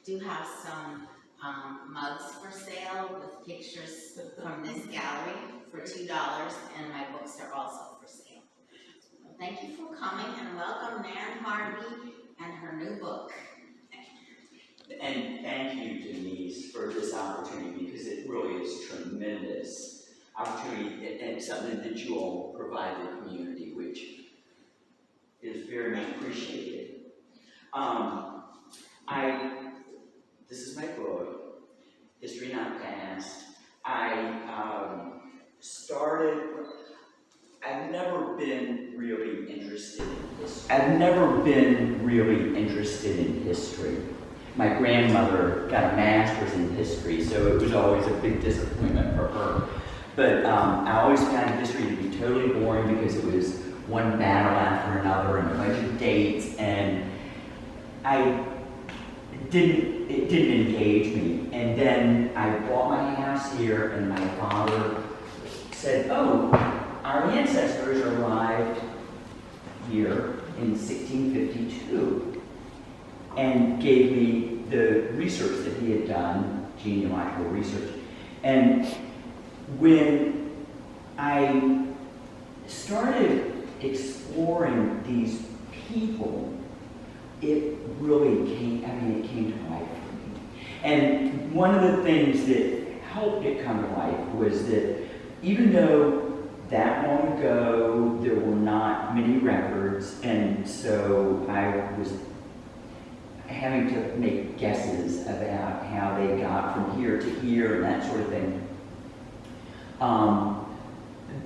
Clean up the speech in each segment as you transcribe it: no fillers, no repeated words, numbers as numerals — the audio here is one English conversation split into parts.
do have some mugs for sale with pictures from this gallery for $2, and my books are also for sale. Well, thank you for coming, and welcome Nan Harvey and her new book. And thank you, Denise, for this opportunity, because it really is tremendous opportunity and something that you all provide the community, which is very much appreciated. This is my book, History Not Past. I've never been really interested in history. My grandmother got a master's in history, so it was always a big disappointment for her. But I always found history to be totally boring because it was one battle after another and a bunch of dates, and it didn't engage me. And then I bought my house here, and my father said, "Oh, our ancestors arrived here in 1652," and gave me the research that he had done, genealogical research. And when I started exploring these people, it really came to life for me. And one of the things that helped it come to life was that even though that long ago there were not many records, and so I was having to make guesses about how they got from here to here and that sort of thing,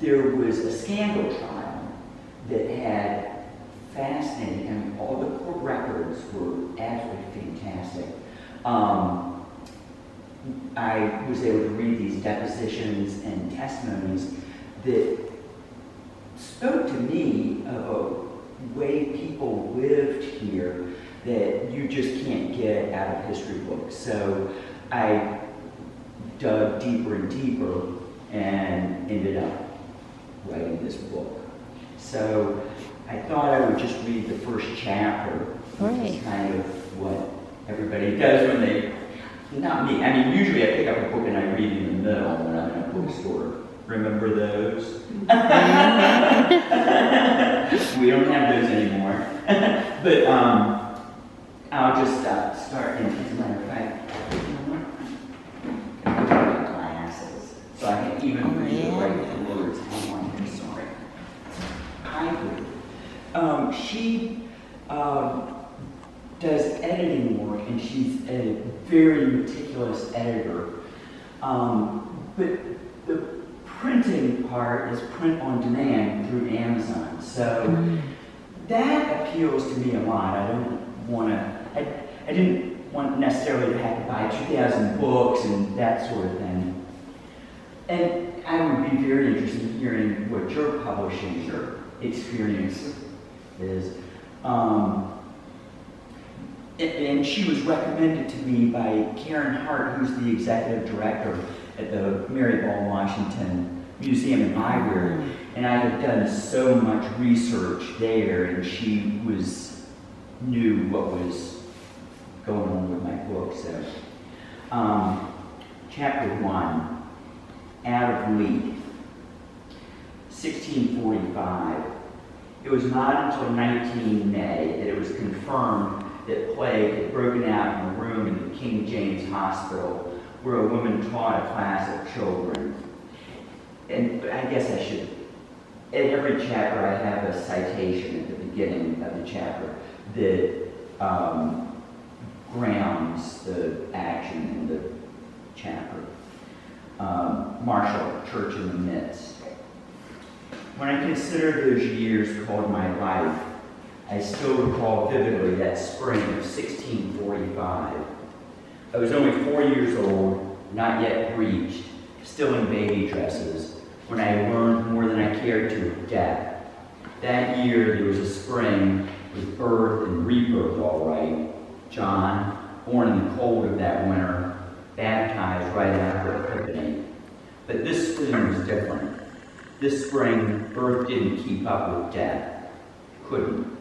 there was a scandal trial that had fascinating, and all the court records were absolutely fantastic. I was able to read these depositions and testimonies that spoke to me of a way people lived here that you just can't get out of history books. So I dug deeper and deeper and ended up writing this book. So I thought I would just read the first chapter, which is kind of what everybody does when they, not me, I mean usually I pick up a book and I read in the middle when I'm in a bookstore. Remember those? We don't have those anymore. But I'll just start, and as a matter of fact, I put my glasses, so I can even read the right words. Hang on here, sorry. She does editing work, and she's a very meticulous editor. But the printing part is print on demand through Amazon, so that appeals to me a lot. I didn't want necessarily to have to buy 2,000 books and that sort of thing. And I would be very interested in hearing what your publishing experience is. And she was recommended to me by Karen Hart, who's the executive director at the Mary Ball Washington Museum and Library. And I had done so much research there, and she knew what was going on with my book. So, chapter 1, Out of Leaf, 1645. It was not until 19 May that it was confirmed that plague had broken out in a room in the King James Hospital where a woman taught a class of children. And I guess I should, in every chapter I have a citation at the beginning of the chapter that grounds the action in the chapter. Marshall, Church in the Midst. When I consider those years called my life, I still recall vividly that spring of 1645. I was only 4 years old, not yet breeched, still in baby dresses, when I learned more than I cared to of death. That year there was a spring with birth and rebirth all right. John, born in the cold of that winter, baptized right after Epiphany. But this spring was different. This spring, birth didn't keep up with death. Couldn't.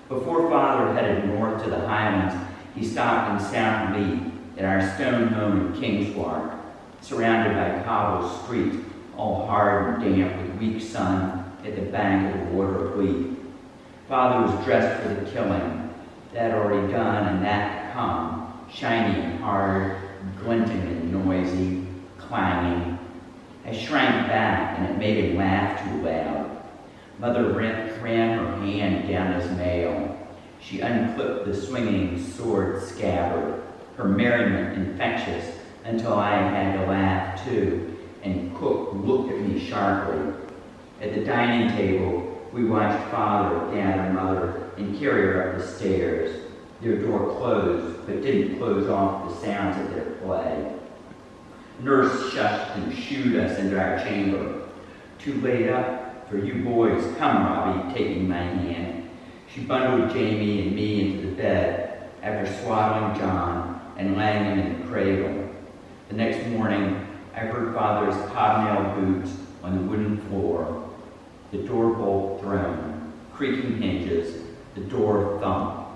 Before Father headed north to the Highlands, he stopped and sounded me at our stone home in Kingswark, surrounded by cobbled streets, all hard and damp with weak sun at the bank of the water oblique. Father was dressed for the killing, that already done and that to come, shiny and hard, glinting and noisy, clanging. I shrank back, and it made him laugh too loud. Mother ran her hand down his mail. She unclipped the swinging sword scabbard, her merriment infectious, until I had to laugh too, and Cook looked at me sharply. At the dining table, we watched Father gather Mother and carry her up the stairs. Their door closed, but didn't close off the sounds of their play. Nurse shushed and shooed us into our chamber. Too late up for you boys. Come, Robbie, taking my hand. She bundled Jamie and me into the bed after swaddling John and laying him in the cradle. The next morning, I heard Father's hobnail boots on the wooden floor, the door bolt thrown, creaking hinges, the door thump.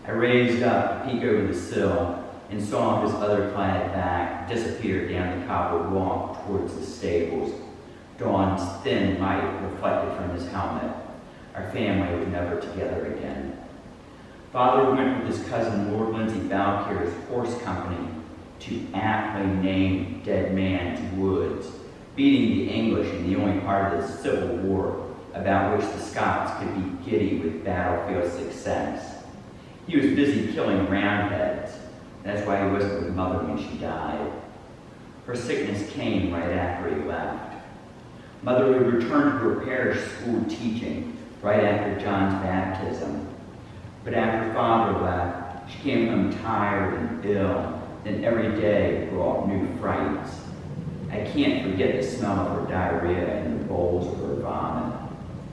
I raised up to peek over the sill and saw his other-clad back disappear down the cobbled walk towards the stables. Dawn's thin light reflected from his helmet. Our family was never together again. Father went with his cousin Lord Lindsay Balkier's horse company to aptly named Dead Man's Woods, beating the English in the only part of the Civil War about which the Scots could be giddy with battlefield success. He was busy killing Roundheads. That's why he wasn't with Mother when she died. Her sickness came right after he left. Mother would return to her parish school teaching right after John's baptism. But after Father left, she came home tired and ill, and every day brought new frights. I can't forget the smell of her diarrhea and the bowls of her vomit.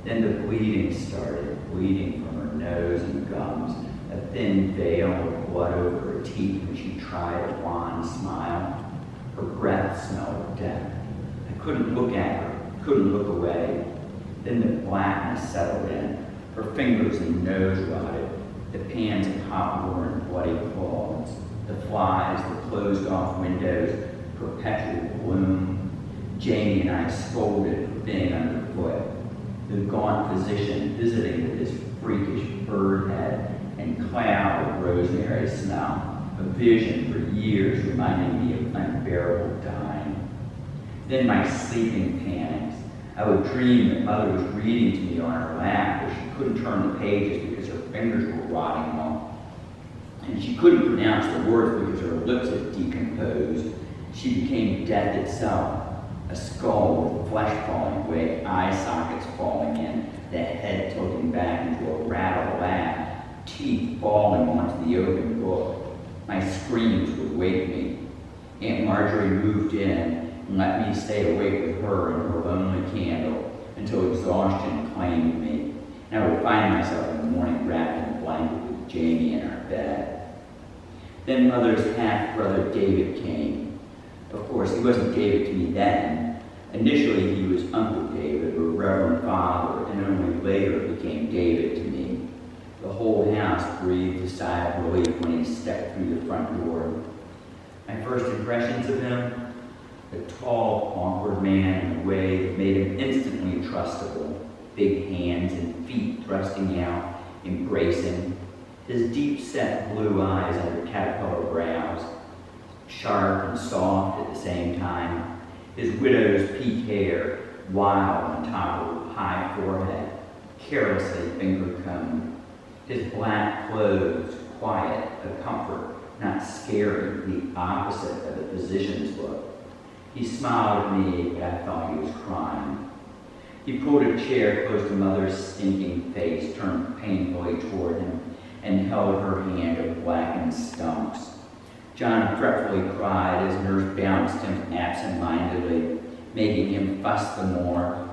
Then the bleeding started, bleeding from her nose and gums, a thin veil of blood over her teeth when she tried a wan smile. Her breath smelled of death. I couldn't look at her, couldn't look away. Then the blackness settled in. Her fingers and nose rotted. The pans of hot water and bloody claws. The flies, the closed-off windows, perpetual gloom. Jamie and I scolded for being underfoot. The gaunt physician visiting with his freakish bird head and cloud of rosemary smell, a vision for years reminding me of unbearable dying. Then my sleeping panics. I would dream that Mother was reading to me on her lap, where she couldn't turn the pages because her fingers were rotting off. And she couldn't pronounce the words because her lips had decomposed. She became death itself, a skull with flesh falling away, eye sockets falling in, the head tilting back into a rattle laugh, teeth falling onto the open book. My screams would wake me. Aunt Marjorie moved in and let me stay awake with her and her lonely candle until exhaustion claimed me, and I would find myself in the morning wrapped in a blanket with Jamie in our bed. Then Mother's half-brother David came. Of course, he wasn't David to me then. Initially, he was Uncle David, or Reverend Father, and only later became David to me. The whole house breathed a sigh of relief when he stepped through the front door. My first impressions of him? A tall, awkward man in a way that made him instantly trustable. Big hands and feet thrusting out, embracing. His deep-set blue eyes under caterpillar brows, sharp and soft at the same time. His widow's peak hair, wild on top of a high forehead, carelessly finger-combed. His black clothes, quiet, a comfort, not scary, the opposite of the physician's look. He smiled at me, but I thought he was crying. He pulled a chair close to Mother's stinking face, turned painfully toward him, and held her hand of blackened stumps. John fretfully cried as Nurse bounced him absent-mindedly, making him fuss the more.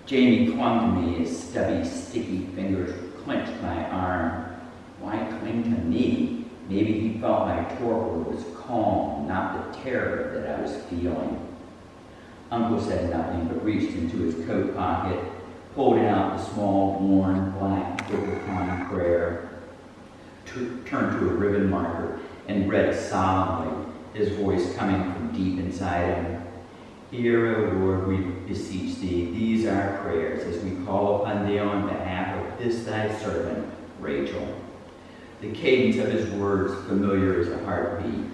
Jamie clung to me, his stubby, sticky fingers clenched my arm. Why cling to me? Maybe he felt my torpor was calm, not the terror that I was feeling. Uncle said nothing, but reached into his coat pocket, pulled out the small, worn, black book of common prayer. turned to a ribbon marker and read solemnly, his voice coming from deep inside him. Hear, O Lord, we beseech thee, these our prayers as we call upon thee on behalf of this thy servant, Rachel. The cadence of his words familiar as a heartbeat,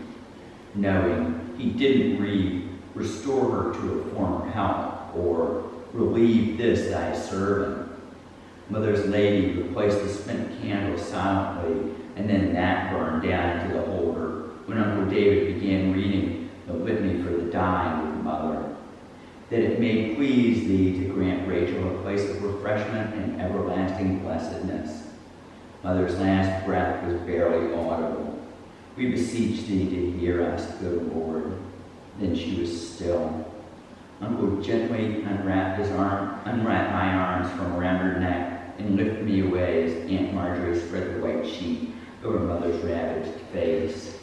knowing he didn't read, restore her to her former health, or relieve this thy servant. Mother's lady replaced the spent candle silently, and then that burned down into the holder when Uncle David began reading the litany for the dying with Mother. That it may please thee to grant Rachel a place of refreshment and everlasting blessedness. Mother's last breath was barely audible. We beseech thee to hear us, good Lord. Then she was still. Uncle gently unwrapped my arms from around her neck and lifted me away as Aunt Marjorie spread the white sheet over Mother's ravaged face.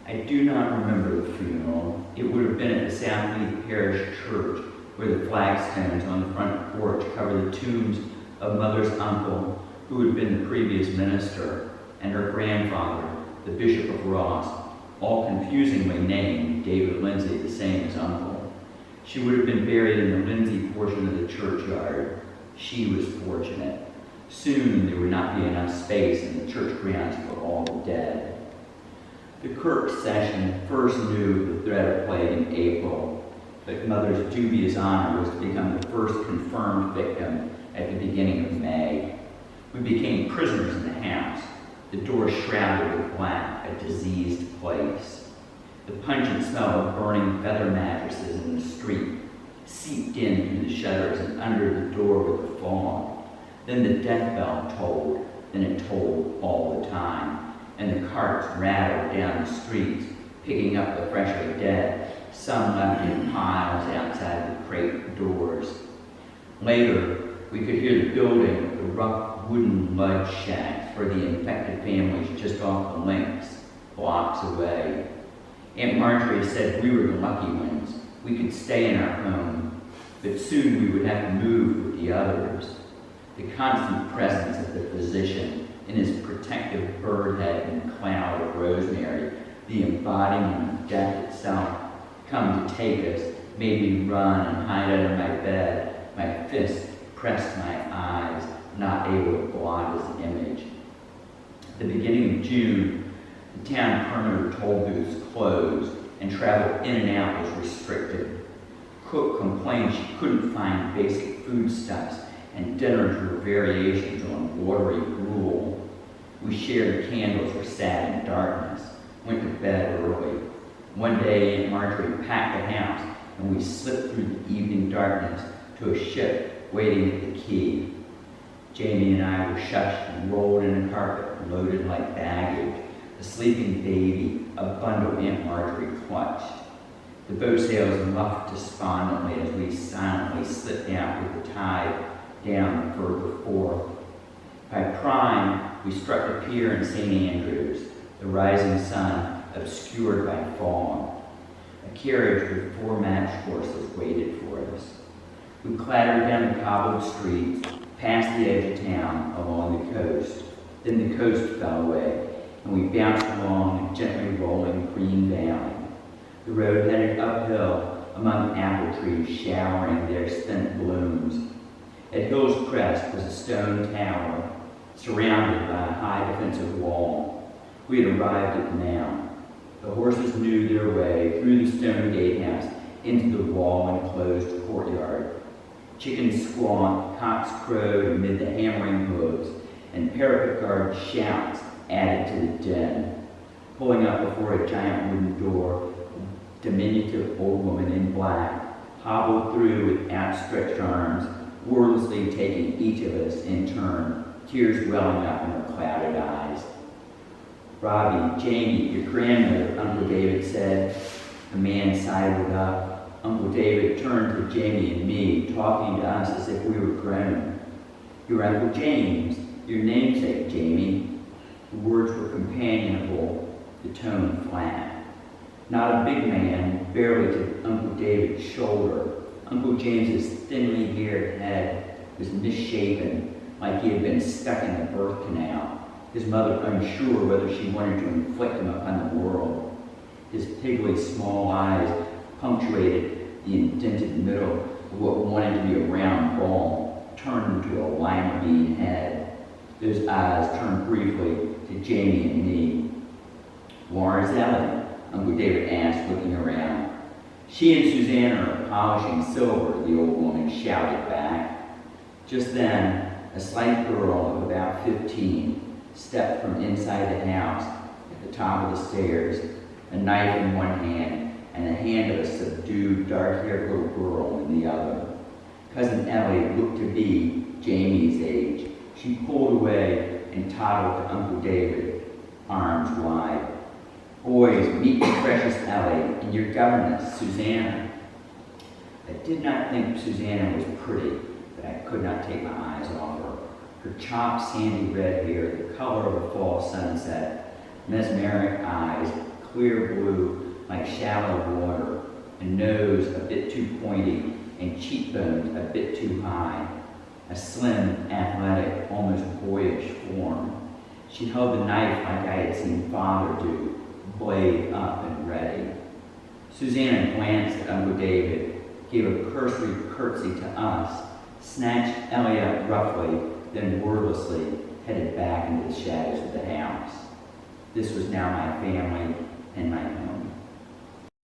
I do not remember the funeral. It would have been at the Southleaf Parish Church, where the flagstones on the front porch cover the tombs of Mother's uncle, who had been the previous minister, and her grandfather, the Bishop of Ross, all confusingly named David Lindsay, the same as Uncle. She would have been buried in the Lindsay portion of the churchyard. She was fortunate. Soon there would not be enough space in the church grounds for all the dead. The Kirk session first knew the threat of plague in April, but Mother's dubious honor was to become the first confirmed victim at the beginning of May. We became prisoners in the house, the door shrouded with black, a diseased place. The pungent smell of burning feather mattresses in the street seeped in through the shutters and under the door with the fog. Then the death bell tolled, and it tolled all the time, and the carts rattled down the streets, picking up the freshly dead, some left in piles outside the crate doors. Later, we could hear the building of the rough wooden mud shacks for the infected families just off the links, blocks away. Aunt Marjorie said we were the lucky ones. We could stay in our home, but soon we would have to move with the others. The constant presence of the physician in his protective bird head and cloud of rosemary, the embodiment of death itself, come to take us, made me run and hide under my bed, my fist pressed my eyes, not able to blot his image. At the beginning of June, the town perimeter toll booths closed and travel in and out was restricted. Cook complained she couldn't find basic foodstuffs and dinners were variations on watery gruel. We shared candles or sat in darkness, went to bed early. One day, Aunt Marjorie packed the house and we slipped through the evening darkness to a ship waiting at the quay. Jamie and I were shushed and rolled in a carpet loaded like baggage, a sleeping baby, a bundle Aunt Marjorie clutched. The boat sails muffed despondently as we silently slipped out with the tide down further forth. By prime, we struck a pier in St. Andrews, the rising sun obscured by fog. A carriage with 4 matched horses waited for us. We clattered down the cobbled streets, past the edge of town, along the coast. Then the coast fell away, and we bounced along a gently rolling green valley. The road headed uphill among apple trees showering their spent blooms. At Hill's crest was a stone tower, surrounded by a high defensive wall. We had arrived at the mount. The horses knew their way through the stone gatehouse into the wall-enclosed courtyard. Chickens squawked, cocks crowed amid the hammering hooves, and parapet guard shouts added to the din. Pulling up before a giant wooden door, a diminutive old woman in black hobbled through with outstretched arms, wordlessly taking each of us in turn, tears welling up in her clouded eyes. "Robbie, Jamie, your grandmother," Uncle David said. The man sidled up. Uncle David turned to Jamie and me, talking to us as if we were grown. "Your Uncle James, your namesake, Jamie." The words were companionable, the tone flat. Not a big man, barely to Uncle David's shoulder. Uncle James's thinly haired head was misshapen, like he had been stuck in a birth canal. his mother unsure whether she wanted to inflict him upon the world. His pigly small eyes punctuated the indented middle of what wanted to be a round ball, turned into a lima bean head. Those eyes turned briefly to Jamie and me. "Where's Ellie?" Uncle David asked, looking around. "She and Susanna are polishing silver," the old woman shouted back. Just then, a slight girl of about 15 stepped from inside the house at the top of the stairs, a knife in one hand and the hand of a subdued, dark-haired little girl in the other. Cousin Ellie looked to be Jamie's age. She pulled away and toddled to Uncle David, arms wide. "Boys, meet the precious Ellie and your governess, Susanna." I did not think Susanna was pretty, but I could not take my eyes off her. Her chopped, sandy red hair, the color of a fall sunset, mesmeric eyes, clear blue like shallow water, a nose a bit too pointy, and cheekbones a bit too high, a slim, athletic, almost boyish form. She held the knife like I had seen Father do, blade up and ready. Susanna glanced at Uncle David, gave a cursory curtsy to us, snatched Ellie up roughly, then wordlessly headed back into the shadows of the house. This was now my family and my home.